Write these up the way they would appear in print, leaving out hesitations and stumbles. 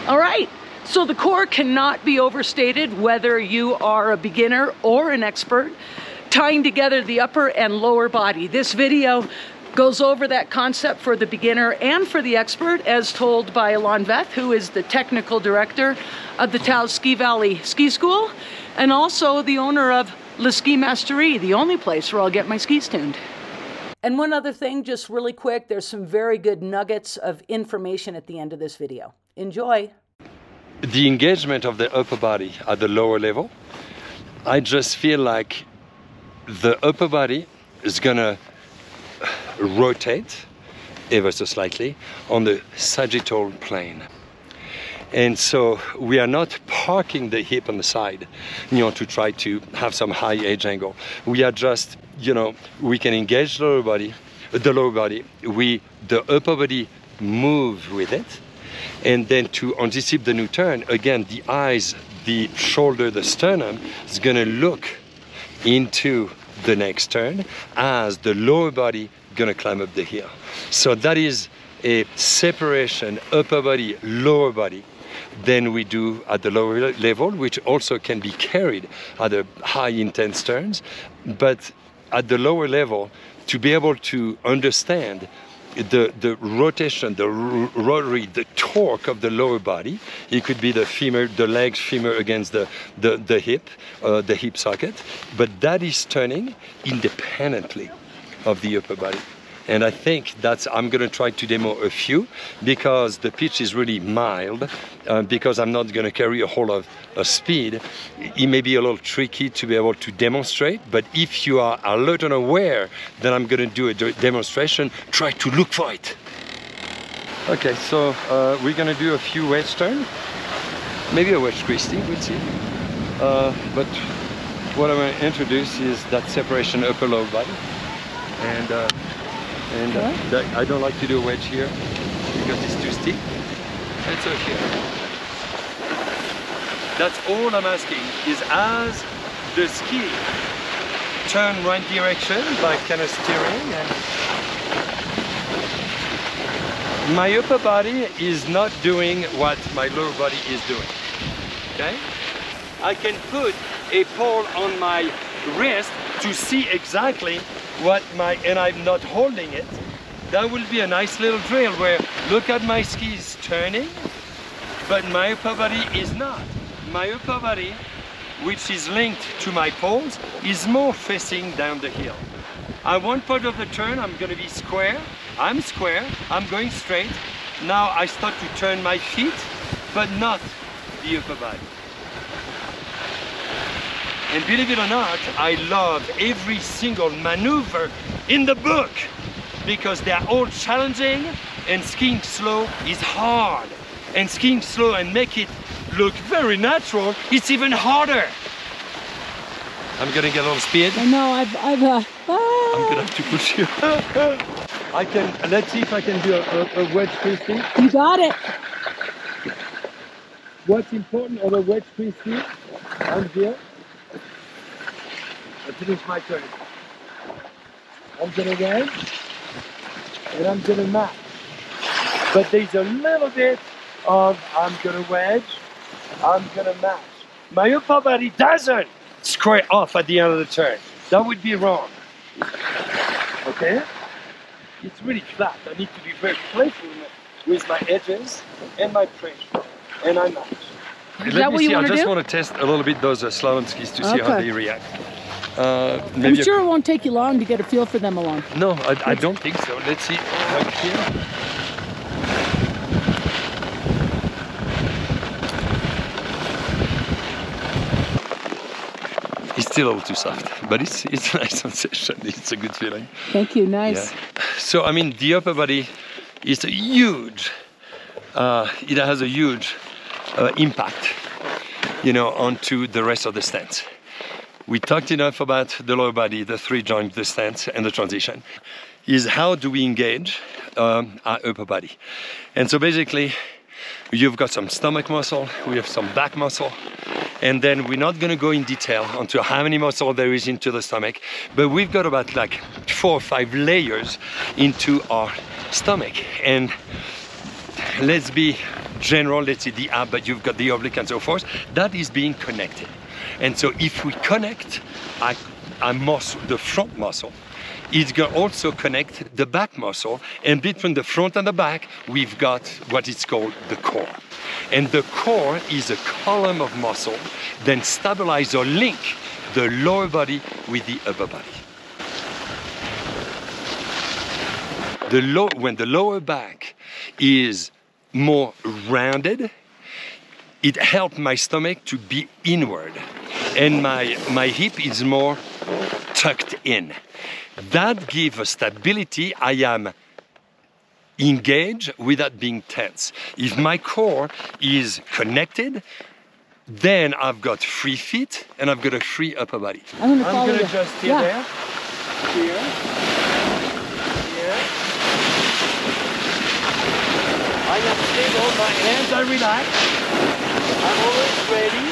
All right, so the core cannot be overstated whether you are a beginner or an expert, tying together the upper and lower body. This video goes over that concept for the beginner and for the expert, as told by Alon Veth, who is the technical director of the Taos Ski Valley Ski School, and also the owner of Le Ski Mastery, the only place where I'll get my skis tuned. And one other thing, just really quick, there's some very good nuggets of information at the end of this video. Enjoy. The engagement of the upper body at the lower level, I just feel like the upper body is gonna rotate ever so slightly on the sagittal plane. And so we are not parking the hip on the side, to try to have some high edge angle. We are just, we can engage the lower body, the upper body move with it. And then to anticipate the new turn, again, the eyes, the shoulder, the sternum is gonna look into the next turn as the lower body gonna climb up the hill. So that is a separation, upper body, lower body, than we do at the lower level, which also can be carried at the high intense turns. But at the lower level, to be able to understand the rotation, the rotary, the torque of the lower body. It could be the femur, the legs, femur against the hip socket, but that is turning independently of the upper body. And I think I'm going to try to demo a few because the pitch is really mild, because I'm not going to carry a whole lot of speed. It may be a little tricky to be able to demonstrate, but if you are alert and aware that I'm going to do a demonstration, try to look for it. Okay, so we're going to do a few wedge turns, maybe a wedge twisting, we'll see. But what I'm going to introduce is that separation upper-lower body. And I don't like to do a wedge here because it's too steep. And so here. That's all I'm asking, is as the ski turn right direction by kind of steering, and my upper body is not doing what my lower body is doing. Okay? I can put a pole on my wrist to see exactly and I'm not holding it. That will be a nice little drill where look at my skis turning, but my upper body is not. My upper body, which is linked to my poles, is more facing down the hill. At one part of the turn, I'm going to be square. I'm square, I'm going straight. Now I start to turn my feet, but not the upper body. And believe it or not, I love every single maneuver in the book because they are all challenging, and skiing slow is hard. And skiing slow and make it look very natural, it's even harder. I'm gonna get a little speed. I know, I'm gonna have to push you. Let's see if I can do a wedge twisting. You got it. What's important of a wedge twisting? I'm here. I finish my turn. I'm gonna wedge and I'm gonna match. But there's a little bit of I'm gonna wedge, I'm gonna match. My upper body doesn't square off at the end of the turn. That would be wrong. Okay? It's really flat. I need to be very playful with my edges and my pressure. And I match. Is that what you want to do? I just want to test a little bit those slalom skis to see how they react. I'm sure it won't take you long to get a feel for them, Alon. No, I don't think so. Let's see. Right here. It's still a little too soft, but it's a nice sensation. It's a good feeling. Thank you. Nice. Yeah. So I mean, the upper body is a huge. It has a huge impact, onto the rest of the stance. We talked enough about the lower body, the three joints, the stance, and the transition. Is how do we engage our upper body? And so basically, you've got some stomach muscle, we have some back muscle, and then we're not going to go in detail onto how many muscle there is into the stomach, but we've got about like 4 or 5 layers into our stomach. And let's be general, let's say the ab, but you've got the oblique and so forth, that is being connected. And so if we connect a muscle, the front muscle, it's going to also connect the back muscle, and between the front and the back, we've got what is called the core. And the core is a column of muscle that stabilize or link the lower body with the upper body. When the lower back is more rounded, it helps my stomach to be inward, and my hip is more tucked in. That gives a stability. I am engaged without being tense. If my core is connected, then I've got free feet and I've got a free upper body. I'm going to just stay there, here, here. I am stable, my hands are relaxed. I'm always ready.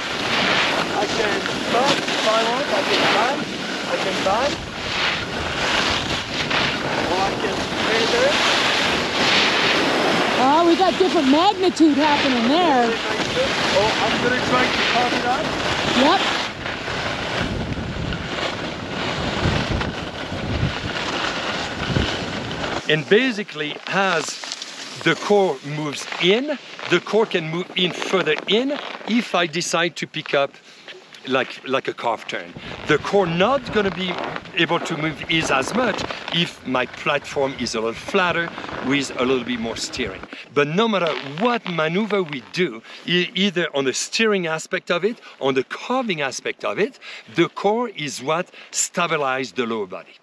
I can stop if I want, I can climb, I can dive. Or I can stay there. Oh, we got different magnitude happening there. Oh, I'm going to try to pop it up. Yep. And basically, as the core moves in, the core can move in further in if I decide to pick up like a calf turn. The core not going to be able to move as much if my platform is a little flatter with a little bit more steering. But no matter what maneuver we do, either on the steering aspect of it, on the carving aspect of it, the core is what stabilizes the lower body.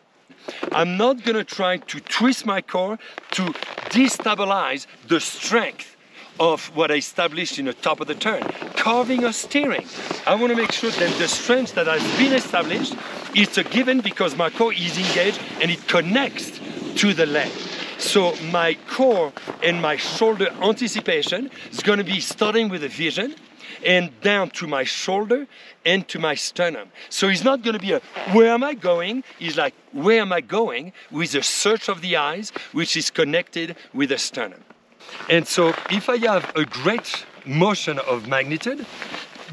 I'm not going to try to twist my core to destabilize the strength of what I established in the top of the turn. Carving or steering, I want to make sure that the strength that has been established is a given because my core is engaged and it connects to the leg. So my core and my shoulder anticipation is going to be starting with a vision and down to my shoulder and to my sternum. So it's not going to be a where am I going? It's like where am I going with a search of the eyes, which is connected with the sternum. And so if I have a great motion of magnitude,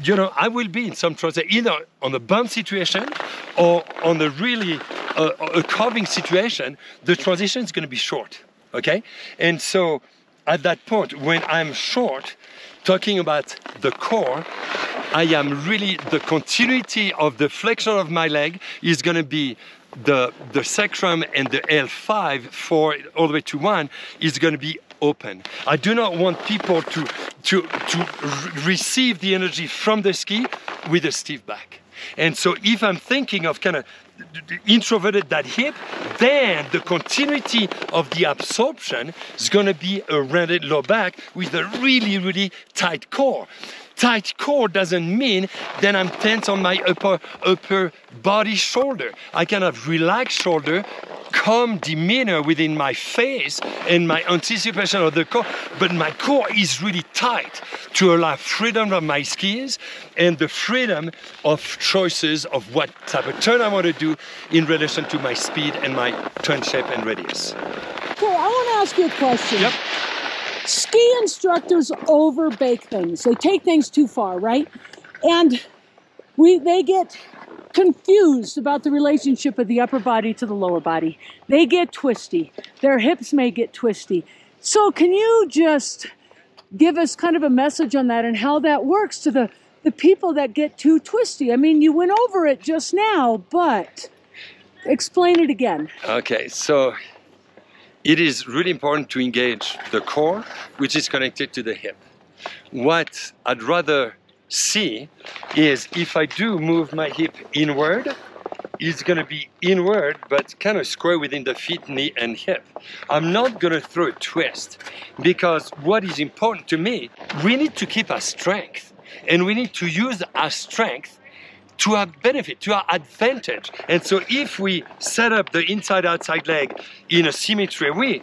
you know, I will be in some transition, either on a bump situation or on a really a carving situation, the transition is going to be short, okay? And so at that point, when I'm short, talking about the core, I am really, the continuity of the flexion of my leg is going to be the sacrum and the L5 4 all the way to 1 is going to be open. I do not want people to receive the energy from the ski with a stiff back. And so if I'm thinking of kind of introverted that hip, then the continuity of the absorption is going to be a rounded low back with a really, really tight core. Tight core doesn't mean that I'm tense on my upper body shoulder. I kind of relaxed shoulder, calm demeanor within my face and my anticipation of the core, but my core is really tight to allow freedom of my skis and the freedom of choices of what type of turn I want to do in relation to my speed and my turn shape and radius. Okay, I want to ask you a question. Yep. Ski instructors overbake things. They take things too far, right? And they get confused about the relationship of the upper body to the lower body. They get twisty. Their hips may get twisty. So can you just give us kind of a message on that and how that works to the people that get too twisty? I mean, you went over it just now, but explain it again. Okay, so it is really important to engage the core, which is connected to the hip. What I'd rather see is if I do move my hip inward, it's going to be inward, but kind of square within the feet, knee, and hip. I'm not going to throw a twist because what is important to me, we need to keep our strength and we need to use our strength to our benefit, to our advantage. And so if we set up the inside-outside leg in a symmetry way,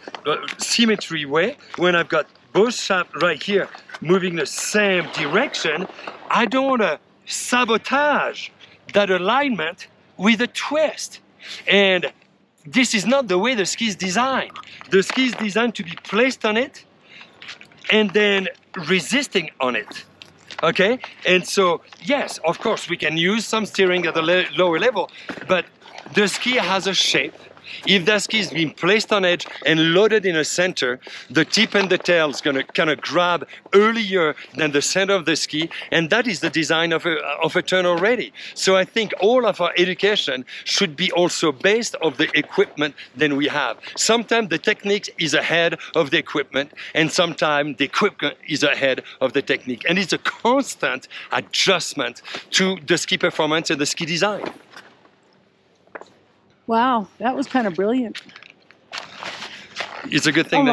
when I've got both shafts right here moving the same direction, I don't want to sabotage that alignment with a twist. And this is not the way the ski is designed. The ski is designed to be placed on it and then resisting on it. Okay, and so yes, of course we can use some steering at the lower level, but the ski has a shape. If the ski is being placed on edge and loaded in a center, the tip and the tail is going to kind of grab earlier than the center of the ski, and that is the design of a turn already. So I think all of our education should be also based on the equipment that we have. Sometimes the technique is ahead of the equipment, and sometimes the equipment is ahead of the technique. And it's a constant adjustment to the ski performance and the ski design. Wow, that was kind of brilliant. It's a good thing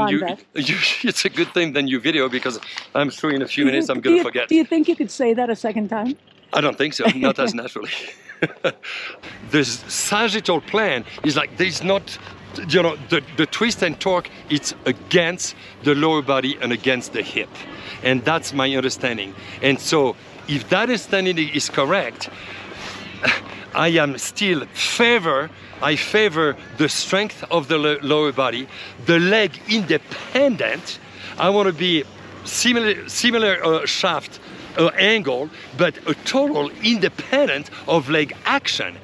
it's a good thing then you video, because I'm sure in a few minutes I'm going to forget. Do you think you could say that a second time? I don't think so, not as naturally. The sagittal plane is like, there's not, you know, the twist and torque, it's against the lower body and against the hip. And that's my understanding. And so if that understanding is correct, I am still I favor the strength of the lower body, the leg independent. I want to be similar shaft angle, but a total independent of leg action.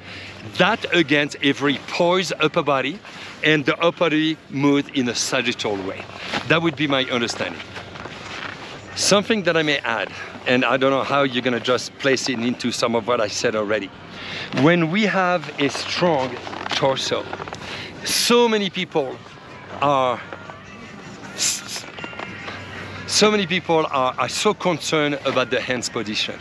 That against every poised upper body and the upper body moved in a sagittal way. That would be my understanding. Something that I may add, and I don't know how you're going to just place it into some of what I said already. When we have a strong torso, so many people are so concerned about the hands position.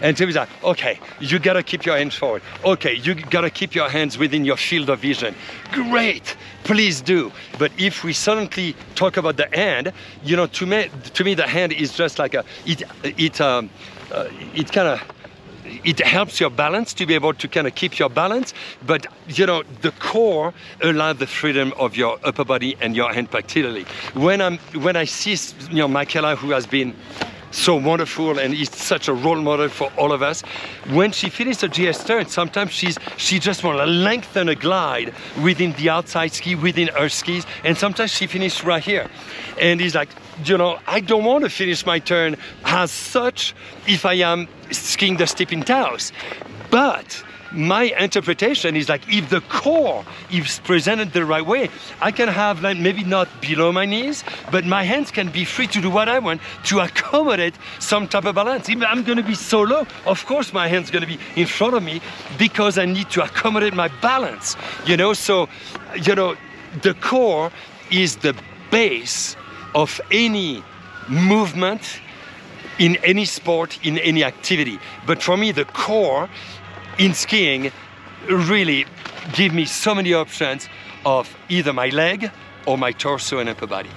And so it's like, okay, you gotta keep your hands forward. Okay, you gotta keep your hands within your field of vision. Great, please do. But if we suddenly talk about the hand, you know, to me the hand is just like it helps your balance, to be able to kind of keep your balance, but you know, the core allows the freedom of your upper body and your hand particularly. When I see, you know, Michaela, who has been so wonderful and is such a role model for all of us, when she finishes a GS turn, sometimes she just wants to lengthen a glide within the outside ski, within her skis, and sometimes she finishes right here. And he's like, you know, I don't want to finish my turn as such if I am skiing the steep in Taos. But my interpretation is like, if the core is presented the right way, I can have like maybe not below my knees, but my hands can be free to do what I want to accommodate some type of balance. If I'm going to be so low, of course my hand's going to be in front of me because I need to accommodate my balance. You know, so, you know, the core is the base of any movement in any sport, in any activity. But for me, the core in skiing really give me so many options of either my leg or my torso and upper body.